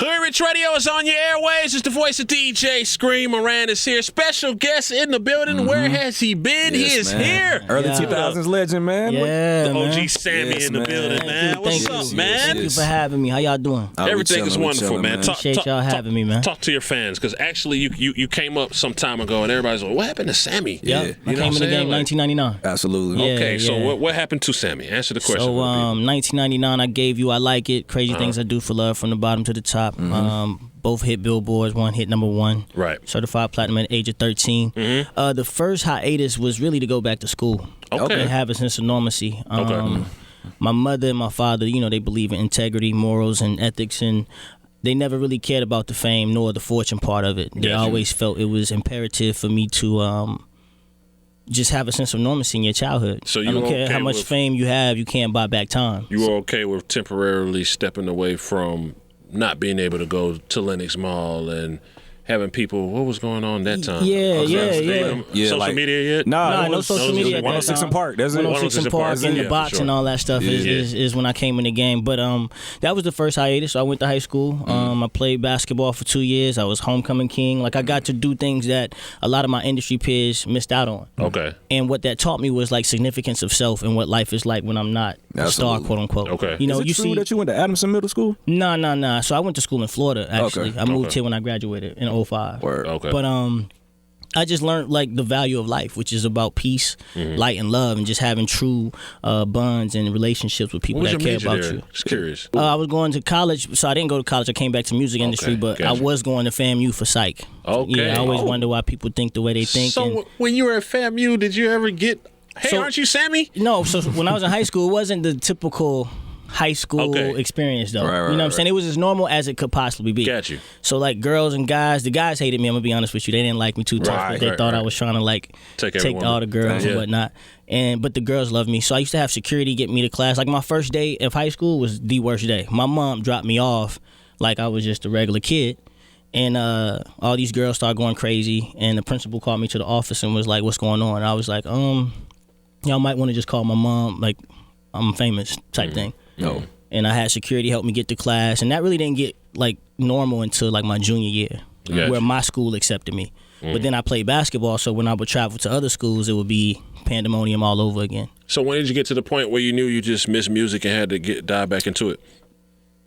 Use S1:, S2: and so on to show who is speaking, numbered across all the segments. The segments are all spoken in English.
S1: Hoodrich Radio is on your airways. It's the voice of DJ Scream and Moran is here. Special guest in the building. Mm-hmm. Where has he been? Yes, he is here.
S2: Early 2000s legend, man.
S1: Yeah, the OG Sammie in the building, man. What's up, man?
S3: Thank you for having me. How y'all doing?
S1: Everything is wonderful, man.
S3: Appreciate y'all having me, man.
S1: Talk to your fans, because actually you came up some time ago, and everybody's like, what happened to Sammie?
S3: Yeah, I came in the game in 1999.
S2: Absolutely.
S3: Yeah,
S1: okay, so what happened to Sammie? Answer the question.
S3: So 1999, I gave you I Like It, Crazy Things I Do for Love, from the bottom to the top.
S2: Mm-hmm.
S3: Both hit billboards, one hit #1.
S1: Right.
S3: Certified platinum at the age of 13.
S1: Mm-hmm.
S3: The first hiatus was really to go back to school.
S1: Okay.
S3: And have a sense of normalcy.
S1: Okay.
S3: My mother and my father, they believe in integrity, morals, and ethics, and they never really cared about the fame nor the fortune part of it. They always felt it was imperative for me to just have a sense of normalcy in your childhood.
S1: So you
S3: I don't care how much fame you have, you can't buy back time.
S1: You were okay with temporarily stepping away from not being able to go to Lenox Mall and having people, what was going on that time?
S3: Yeah.
S1: Social media yet?
S3: No social media at that
S2: 106
S3: time.
S2: and Park. That's it.
S3: 106 and Park, in the box
S1: sure.
S3: and all that stuff is when I came in the game. But that was the first hiatus. So I went to high school. I played basketball for 2 years. I was homecoming king. Like, I got to do things that a lot of my industry peers missed out on.
S1: Okay.
S3: And what that taught me was like significance of self and what life is like when I'm not a star, quote unquote.
S1: Okay.
S3: You know,
S2: is it true that you went to Adamson Middle School?
S3: Nah. So I went to school in Florida, actually.
S2: Okay.
S3: I moved here when I graduated in 2005.
S2: Word.
S1: Okay.
S3: But I just learned like the value of life, which is about peace, light, and love, and just having true bonds and relationships with people that care about you.
S1: Just curious.
S3: I was going to college, so I didn't go to college. I came back to music industry, but I was going to FAMU for psych.
S1: Okay.
S3: Yeah, I always wonder why people think the way they think.
S1: So when you were at FAMU, did you ever get, hey, aren't you Sammie?
S3: No, so when I was in high school, it wasn't the typical high school experience, though.
S2: Right,
S3: you know what I'm saying? It was as normal as it could possibly be.
S1: Got you.
S3: So like girls and guys, the guys hated me, I'm gonna be honest with you. They didn't like me too tough. They thought I was trying to like take all the girls and whatnot. But the girls loved me. So I used to have security get me to class. Like, my first day of high school was the worst day. My mom dropped me off like I was just a regular kid. And all these girls started going crazy, and the principal called me to the office and was like, "What's going on?" And I was like, y'all might want to just call my mom, like I'm famous type thing.
S2: No.
S3: And I had security help me get to class, and that really didn't get like normal until like my junior year, where my school accepted me. But then I played basketball, so when I would travel to other schools, it would be pandemonium all over again.
S1: So when did you get to the point where you knew you just missed music and had to dive back into it?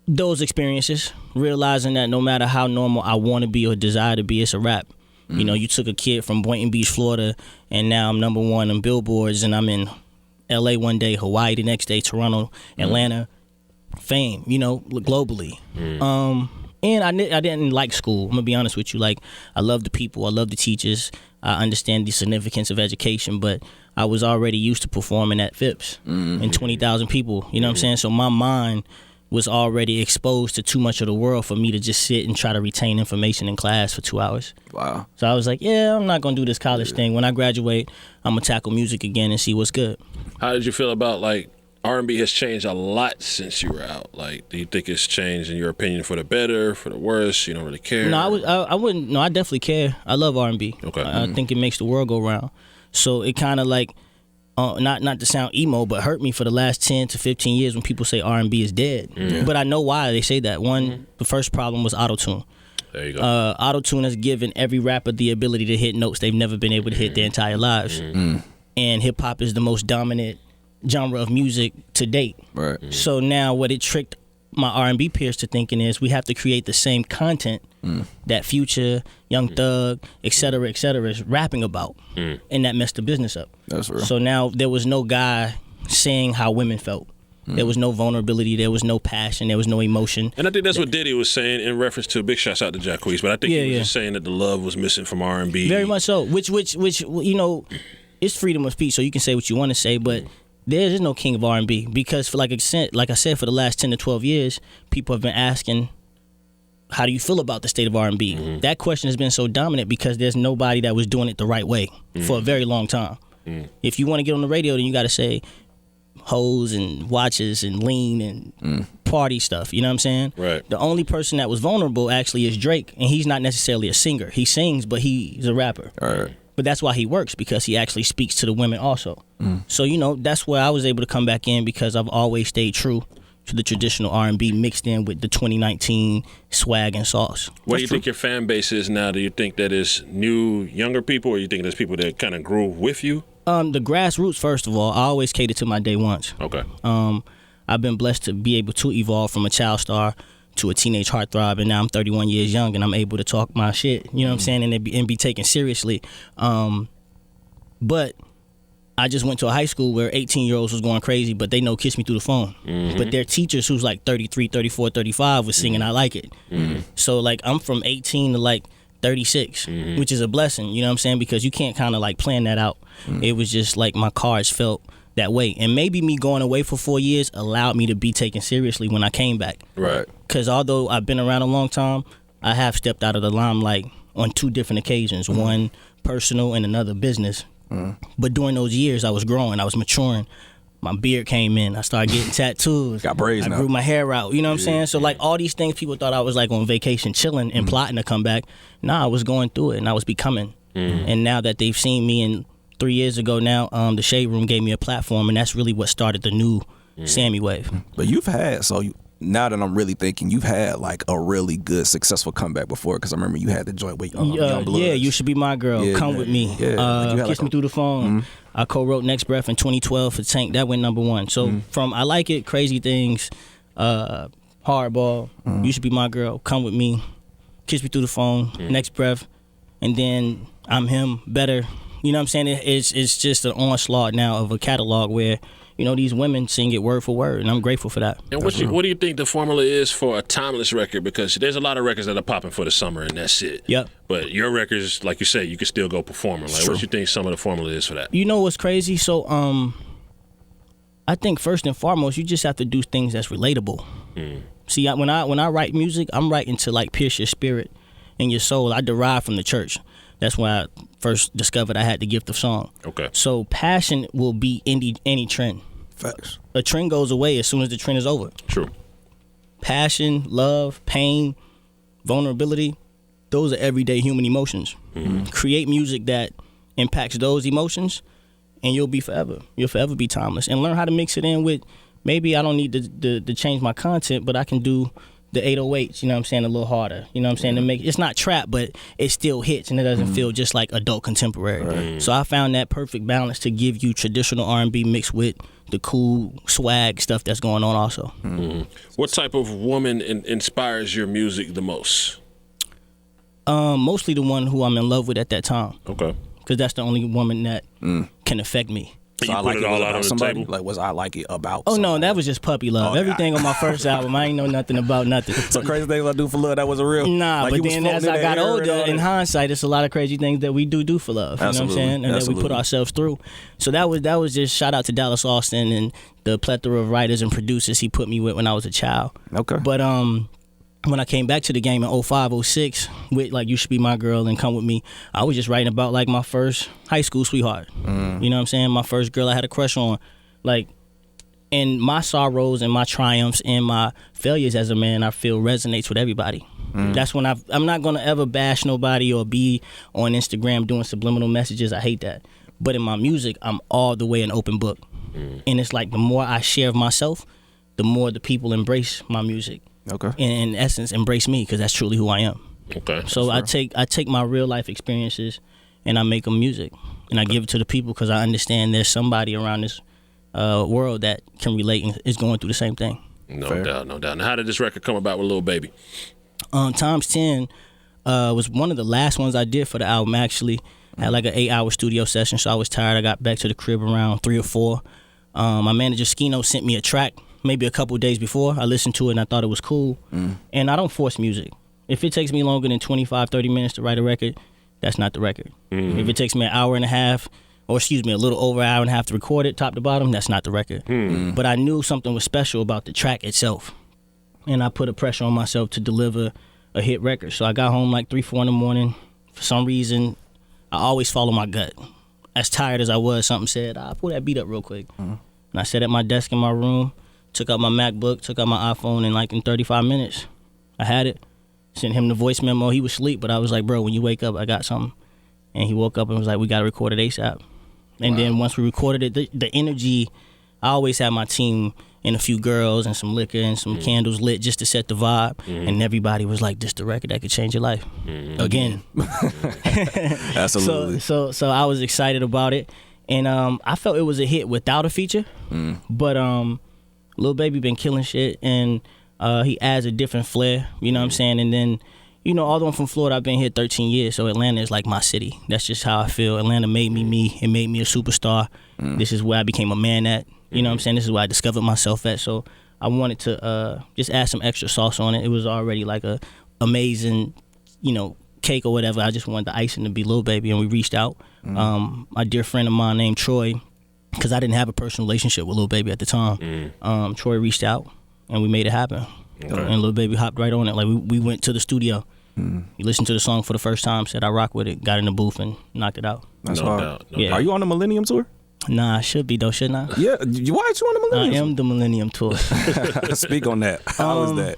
S3: Those experiences, realizing that no matter how normal I want to be or desire to be, it's a rap. You know, you took a kid from Boynton Beach, Florida, and now I'm #1 on billboards, and I'm in LA one day, Hawaii the next day, Toronto, Atlanta, fame, globally. And I didn't like school. I'm gonna be honest with you. Like, I love the people, I love the teachers, I understand the significance of education, but I was already used to performing at Phipps and 20,000 people. You know what I'm saying? So my mind was already exposed to too much of the world for me to just sit and try to retain information in class for 2 hours.
S2: Wow.
S3: So I was like, I'm not gonna do this college thing. When I graduate, I'm gonna tackle music again and see what's good.
S1: How did you feel about, like, R&B has changed a lot since you were out? Like, do you think it's changed, in your opinion, for the better, for the worse? You don't really care?
S3: No, I wouldn't. No, I definitely care. I love R&B.
S1: Okay.
S3: I think it makes the world go round. So it kind of like, not to sound emo, but hurt me for the last 10 to 15 years when people say R&B is dead. But I know why they say that. One, the first problem was Autotune.
S1: There you go.
S3: Autotune has given every rapper the ability to hit notes they've never been able to hit their entire lives. And hip-hop is the most dominant genre of music to date.
S2: Right.
S3: So now what it tricked my R&B peers to thinking is we have to create the same content that Future, Young Thug, et cetera, is rapping about. And that messed the business up.
S2: That's real.
S3: So now there was no guy saying how women felt. There was no vulnerability, there was no passion, there was no emotion.
S1: And I think that's what Diddy was saying in reference to, big shouts out to Jacquees, but I think he was just saying that the love was missing from R&B.
S3: Very much so, which it's freedom of speech, so you can say what you want to say, but there is no king of R&B, because for like I said, for the last 10 to 12 years, people have been asking, how do you feel about the state of R&B? That question has been so dominant because there's nobody that was doing it the right way for a very long time. If you want to get on the radio, then you got to say hoes and watches and lean and party stuff, you know what I'm saying?
S1: Right.
S3: The only person that was vulnerable actually is Drake, and he's not necessarily a singer. He sings, but he's a rapper.
S2: All right.
S3: But that's why he works, because he actually speaks to the women also. So, that's where I was able to come back in, because I've always stayed true to the traditional R&B mixed in with the 2019 swag and sauce.
S1: What do you think your fan base is now? Do you think that is new, younger people, or you think there's people that kind of grew with you?
S3: The grassroots, first of all, I always cater to my day ones.
S1: Okay.
S3: I've been blessed to be able to evolve from a child star to a teenage heartthrob, and now I'm 31 years young, and I'm able to talk my shit, you know what I'm saying, and be taken seriously. But I just went to a high school where 18-year-olds was going crazy, but they know Kiss Me Through the Phone. But their teachers who's like 33, 34, 35 was singing I Like It. So like I'm from 18 to like 36, which is a blessing, you know what I'm saying, because you can't kind of like plan that out. It was just like my cards felt that way. And maybe me going away for 4 years allowed me to be taken seriously when I came back.
S1: Right.
S3: Because although I've been around a long time, I have stepped out of the limelight on 2 different occasions, one personal and another business. But during those years, I was growing, I was maturing. My beard came in, I started getting tattoos.
S2: Got braids now.
S3: I grew my hair out, you know what I'm saying? So like all these things, people thought I was like on vacation chilling and plotting to come back. Nah, I was going through it and I was becoming. And now that they've seen me, and 3 years ago now, the Shade Room gave me a platform, and that's really what started the new Sammie wave.
S2: But you've had, now that I'm really thinking, you've had like a really good, successful comeback before, because I remember you had the joint with Young Bloods.
S3: Yeah, You Should Be My Girl,
S2: Yeah,
S3: Come With Me, Kiss Me Through the Phone. I co-wrote Next Breath in 2012 for Tank. That went #1. So from I Like It, Crazy Things, Hardball, You Should Be My Girl, Come With Me, Kiss Me Through the Phone, Next Breath, and then I'm Him, Better. You know what I'm saying? It's just an onslaught now of a catalog where, you know, these women sing it word for word, and I'm grateful for that.
S1: And what do you think the formula is for a timeless record? Because there's a lot of records that are popping for the summer, and that's it.
S3: Yep.
S1: But your records, like you say, you can still go performing. Like, what do you think some of the formula is for that?
S3: You know what's crazy? So, I think first and foremost, you just have to do things that's relatable. See, when I write music, I'm writing to like pierce your spirit and your soul. I derive from the church. That's when I first discovered I had the gift of song.
S1: Okay.
S3: So passion will be any trend.
S2: Facts.
S3: A trend goes away as soon as the trend is over.
S1: True.
S3: Passion, love, pain, vulnerability, those are everyday human emotions. Create music that impacts those emotions, and you'll be forever. You'll forever be timeless. And learn how to mix it in with, maybe I don't need to change my content, but I can do the 808s, you know what I'm saying, a little harder. You know what I'm saying? To make it's not trap, but it still hits, and it doesn't feel just like adult contemporary. So I found that perfect balance to give you traditional R&B mixed with the cool swag stuff that's going on also.
S1: What type of woman inspires your music the most?
S3: Mostly the one who I'm in love with at that time.
S1: Okay.
S3: Because that's the only woman that can affect me.
S1: So
S2: I
S1: you
S2: Like
S1: put
S2: It
S1: it all
S2: was
S1: out
S2: about
S1: on the
S2: somebody?
S1: table?
S2: Like, was I Like It about
S3: Oh, no,
S2: somebody?
S3: that was just puppy love.
S2: Oh,
S3: Everything on my first album, I ain't know nothing about nothing.
S2: So Crazy Things I Do for Love, that wasn't real?
S3: Nah,
S2: Like,
S3: but
S2: you was
S3: then
S2: floating
S3: as
S2: in
S3: I
S2: that
S3: got
S2: air and
S3: older,
S2: all
S3: in
S2: that?
S3: hindsight, it's a lot of crazy things that we do for love. You know what I'm saying? And that we put ourselves through. So that was just shout out to Dallas Austin and the plethora of writers and producers he put me with when I was a child.
S2: Okay.
S3: But when I came back to the game in 05, 06 with like You Should Be My Girl and Come With Me, I was just writing about like my first high school sweetheart. You know what I'm saying? My first girl I had a crush on. Like, and my sorrows and my triumphs and my failures as a man, I feel resonates with everybody. That's when I'm not gonna ever bash nobody or be on Instagram doing subliminal messages. I hate that. But in my music, I'm all the way an open book. And it's like the more I share of myself, the more the people embrace my music.
S2: Okay.
S3: And in essence, embrace me, because that's truly who I am.
S1: Okay.
S3: So I take my real life experiences and I make them music, and I give it to the people because I understand there's somebody around this world that can relate and is going through the same thing.
S1: No doubt. Now, how did this record come about with Lil Baby?
S3: Times 10 was one of the last ones I did for the album, actually. I had like an 8-hour studio session, so I was tired. I got back to the crib around 3 or 4. My manager Skino sent me a track maybe a couple days before. I listened to it and I thought it was cool. And I don't force music. If it takes me longer than 25, 30 minutes to write a record, that's not the record. If it takes me an hour and a half, or excuse me, a little over an hour and a half to record it, top to bottom, that's not the record. But I knew something was special about the track itself. And I put a pressure on myself to deliver a hit record. So I got home like 3, 4 in the morning. For some reason, I always follow my gut. As tired as I was, something said, pull that beat up real quick. And I sat at my desk in my room, took out my MacBook, took out my iPhone, and like in 35 minutes, I had it. Sent him the voice memo. He was asleep, but I was like, bro, when you wake up, I got something. And he woke up and was like, we got to record it ASAP. And then once we recorded it, the energy, I always have my team and a few girls and some liquor and some candles lit just to set the vibe. And everybody was like, this the record that could change your life. Again.
S2: Absolutely.
S3: So I was excited about it. And I felt it was a hit without a feature. But Lil Baby been killing shit, and he adds a different flair, you know what I'm saying? And then, you know, although I'm from Florida, I've been here 13 years, so Atlanta is like my city. That's just how I feel. Atlanta made me me. It made me a superstar. This is where I became a man at. You know what I'm saying? This is where I discovered myself at. So I wanted to just add some extra sauce on it. It was already like a amazing, you know, cake or whatever. I just wanted the icing to be Lil Baby, and we reached out. My dear friend of mine named Troy, because I didn't have a personal relationship with Lil Baby at the time. Troy reached out, and we made it happen. And Lil Baby hopped right on it. Like we went to the studio. He listened to the song for the first time, said I rock with it, got in the booth and knocked it out.
S2: That's
S1: No
S2: hard.
S1: doubt.
S3: Yeah.
S2: Are you on the Millennium Tour?
S3: Nah, I should be though, shouldn't I?
S2: Yeah. Why aren't you on the
S3: I
S2: Millennium
S3: am the Millennium Tour.
S2: Tour? Speak on that. How is that?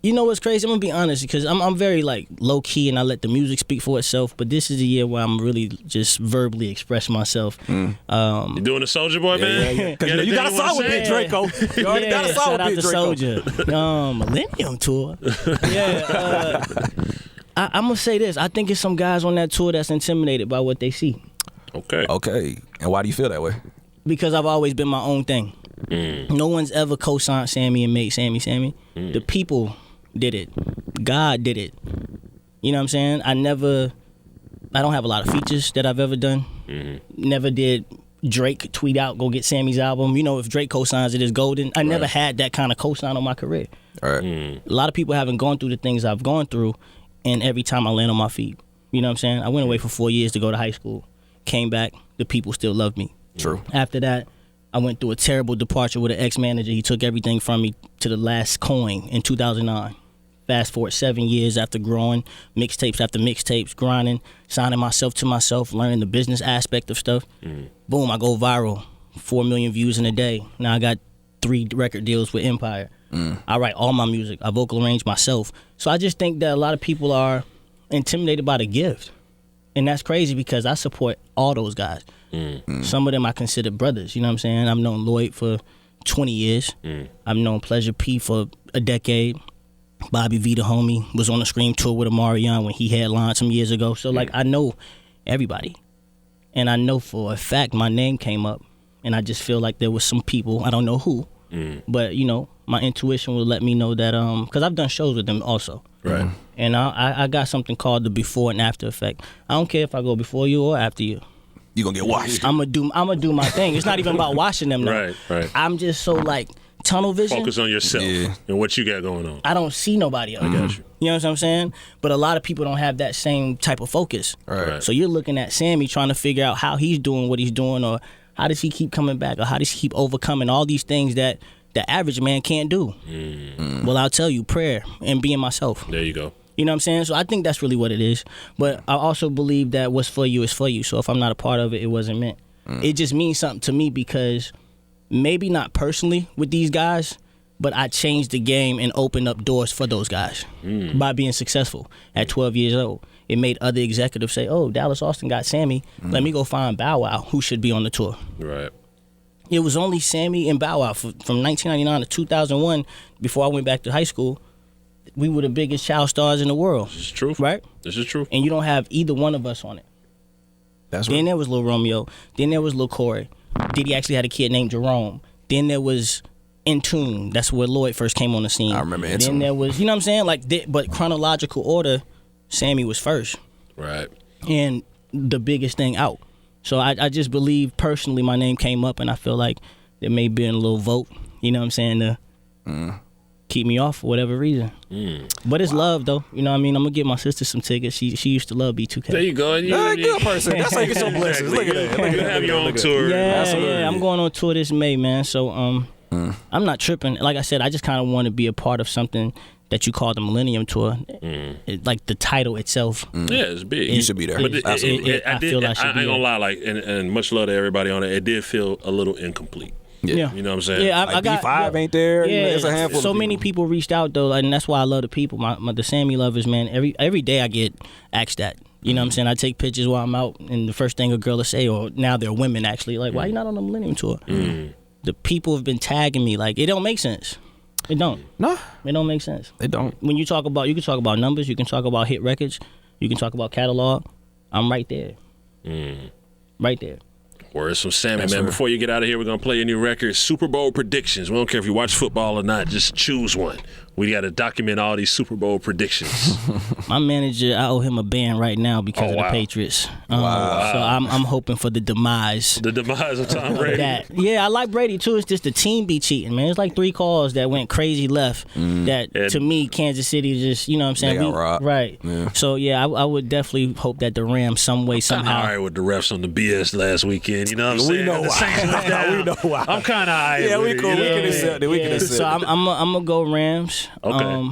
S3: You know what's crazy? I'm gonna be honest, because I'm very like low key and I let the music speak for itself. But this is a year where I'm really just verbally express myself.
S1: You doing the Soulja Boy, man?
S2: Because you got a song with Big Draco. You already got a song
S3: shout out
S2: with Big
S3: to
S2: Draco.
S3: Soulja. Millennium Tour. Yeah. I'm gonna say this. I think it's some guys on that tour that's intimidated by what they see.
S2: Okay. And why do you feel that way?
S3: Because I've always been my own thing. No one's ever co-signed Sammie and made Sammie. The people did it. God did it. You know what I'm saying? I don't have a lot of features that I've ever done. Never did Drake tweet out, go get Sammie's album. You know, if Drake co-signs it, it's golden. I never had that kind of co-sign on my career.
S2: All right.
S3: A lot of people haven't gone through the things I've gone through, and every time I land on my feet. You know what I'm saying? I went away for 4 years to go to high school. Came back, the people still loved me.
S2: True.
S3: After that, I went through a terrible departure with an ex-manager. He took everything from me to the last coin in 2009. Fast forward 7 years after growing, mixtapes after mixtapes, grinding, signing myself to myself, learning the business aspect of stuff. Boom, I go viral. 4 million views in a day. Now I got 3 record deals with Empire. I write all my music. I vocal arrange myself. So I just think that a lot of people are intimidated by the gift. And that's crazy because I support all those guys. Some of them I consider brothers, you know what I'm saying? I've known Lloyd for 20 years. I've known Pleasure P for a decade. Bobby V, the homie, was on the Scream tour with Omarion when he headlined some years ago. So, like, I know everybody. And I know for a fact my name came up. And I just feel like there was some people, I don't know who, but, you know, my intuition would let me know that, because I've done shows with them also.
S1: Right.
S3: And I got something called the before and after effect. I don't care if I go before you or after you.
S2: You gonna get washed.
S3: I'm gonna do my thing. It's not even about washing them now.
S1: Right.
S3: I'm just so like tunnel vision.
S1: Focus on yourself and what you got going on.
S3: I don't see nobody else.
S1: I got you.
S3: You know what I'm saying? But a lot of people don't have that same type of focus.
S2: Right.
S3: So you're looking at Sammie trying to figure out how he's doing what he's doing, or how does he keep coming back, or how does he keep overcoming all these things that the average man can't do. Well, I'll tell you, prayer and being myself.
S1: There you go.
S3: You know what I'm saying? So I think that's really what it is. But I also believe that what's for you is for you. So if I'm not a part of it, it wasn't meant. It just means something to me because maybe not personally with these guys, but I changed the game and opened up doors for those guys by being successful at 12 years old. It made other executives say, oh, Dallas Austin got Sammie. Let me go find Bow Wow, who should be on the tour.
S1: Right.
S3: It was only Sammie and Bow Wow from 1999 to 2001 before I went back to high school. We were the biggest child stars in the world.
S1: This is true.
S3: Right?
S1: This is true.
S3: And you don't have either one of us on it.
S2: That's
S3: Then
S2: right.
S3: there was Lil Romeo. Then there was Lil Corey. Diddy actually had a kid named Jerome. Then there was In Tune. That's where Lloyd first came on the scene.
S2: I remember In
S3: Then
S2: Tune.
S3: there was, you know what I'm saying? Like, but chronological order, Sammie was first.
S1: Right.
S3: And the biggest thing out. So I just believe personally my name came up, and I feel like there may be a little vote, you know what I'm saying, to keep me off for whatever reason. But it's love, though. You know what I mean? I'm going to get my sister some tickets. She used to love B2K.
S1: There you go.
S2: Good person. That's how you get your blessings. Look at that. Look at
S1: You
S2: that.
S1: have your own
S2: Look at
S1: tour.
S3: Yeah, I'm going on tour this May, man. So I'm not tripping. Like I said, I just kind of want to be a part of something that you call the Millennium Tour. Like the title itself.
S1: Yeah, it's big.
S2: You should be there.
S1: But
S2: Absolutely.
S3: I feel I should
S1: ain't
S3: be
S1: gonna
S3: there.
S1: lie, like, and much love to everybody on it. It did feel a little incomplete.
S3: Yeah.
S1: You know what I'm saying?
S3: Yeah,
S2: Like
S3: I got
S2: B5 ain't there.
S3: Yeah,
S2: It's a handful
S3: so
S2: of
S3: many people reached out though, and that's why I love the people. The Sammie lovers, man. Every day I get asked that. You know what I'm saying? I take pictures while I'm out, and the first thing a girl will say, or now they're women actually, like, why you not on the Millennium Tour? the people have been tagging me. Like, it don't make sense. It don't.
S2: No,
S3: it don't make sense.
S2: It don't.
S3: When you can talk about numbers, you can talk about hit records, you can talk about catalog. I'm right there. Right there.
S1: Words from Sammie, man. Before you get out of here, we're going to play your new record, Super Bowl predictions. We don't care if you watch football or not. Just choose one. We got to document all these Super Bowl predictions.
S3: My manager, I owe him a band right now because of the Patriots. So I'm hoping for the demise.
S1: The demise of Tom Brady.
S3: Yeah, I like Brady too. It's just the team be cheating, man. It's like 3 calls that went crazy left. To me, Kansas City just, you know what I'm saying?
S2: They got robbed.
S3: Right.
S2: Yeah.
S3: So yeah, I would definitely hope that the Rams some way somehow.
S1: All right with the refs on the BS last weekend. You know what I'm saying?
S2: We know why. We know why.
S1: I'm kind of high.
S2: Yeah, we can accept it. We can accept it.
S3: So I'm gonna go Rams.
S1: Okay.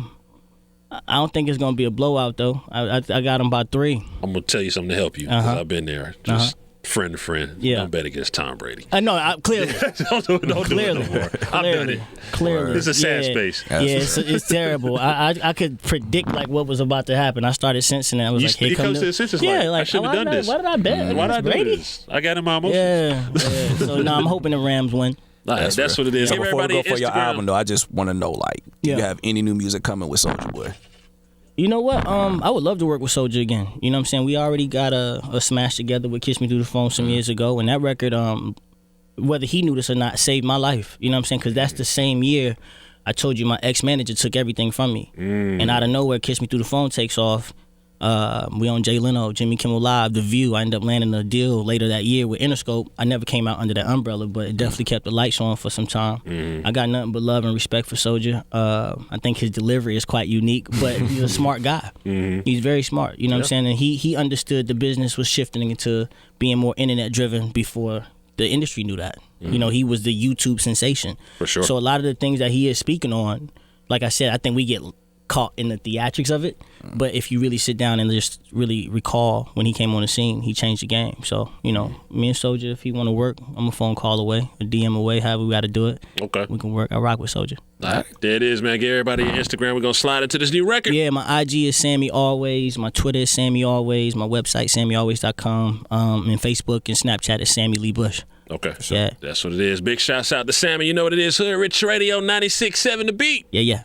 S3: I don't think it's gonna be a blowout though. I got them by 3.
S1: I'm gonna tell you something to help you because I've been there. Just friend to friend.
S3: Yeah.
S1: Don't bet against Tom Brady.
S3: No, clearly.
S1: don't do it no more. I've done it.
S3: Clearly.
S1: It's a sad space.
S3: Yeah, it's terrible. I could predict like what was about to happen. I started sensing it. I was like, here comes
S1: to the senses.
S3: I
S1: shouldn't have done this.
S3: Why did I bet?
S1: Why did I do
S3: Brady?
S1: this? I got in my emotions.
S3: Yeah. So I'm hoping the Rams win.
S1: That's what it is.
S2: So
S1: Give
S2: before we
S1: everybody
S2: go for your
S1: Instagram.
S2: album, though, I just want to know, like, do you have any new music coming with Soulja Boy?
S3: You know what? I would love to work with Soulja again. You know what I'm saying? We already got a smash together with Kiss Me Through the Phone some years ago, and that record, whether he knew this or not, saved my life. You know what I'm saying? Because that's the same year I told you my ex-manager took everything from me. And out of nowhere, Kiss Me Through the Phone takes off. We on Jay Leno, Jimmy Kimmel Live, The View. I ended up landing a deal later that year with Interscope. I never came out under that umbrella, but it definitely kept the lights on for some time. I got nothing but love and respect for Soulja. I think his delivery is quite unique, but he's a smart guy. He's very smart, you know what I'm saying? And he understood the business was shifting into being more internet driven before the industry knew that. You know, he was the YouTube sensation.
S1: For sure.
S3: So a lot of the things that he is speaking on, like I said, I think we get caught in the theatrics of it, but if you really sit down and just really recall when he came on the scene, he changed the game. So, you know, me and Soulja, if he want to work, I'm a phone call away, a DM away, however we got to do it.
S1: Okay.
S3: We can work. I rock with Soulja.
S1: All right. There it is, man. Give everybody your Instagram. We're going to slide into this new record.
S3: Yeah, my IG is Sammie Always. My Twitter is Sammie Always. My website, SammieAlways.com. And Facebook and Snapchat is Sammie Lee Bush.
S1: Okay.
S3: Yeah.
S1: That's what it is. Big shouts out to Sammie. You know what it is. Hoodrich Radio 96.7 The Beat.
S3: Yeah.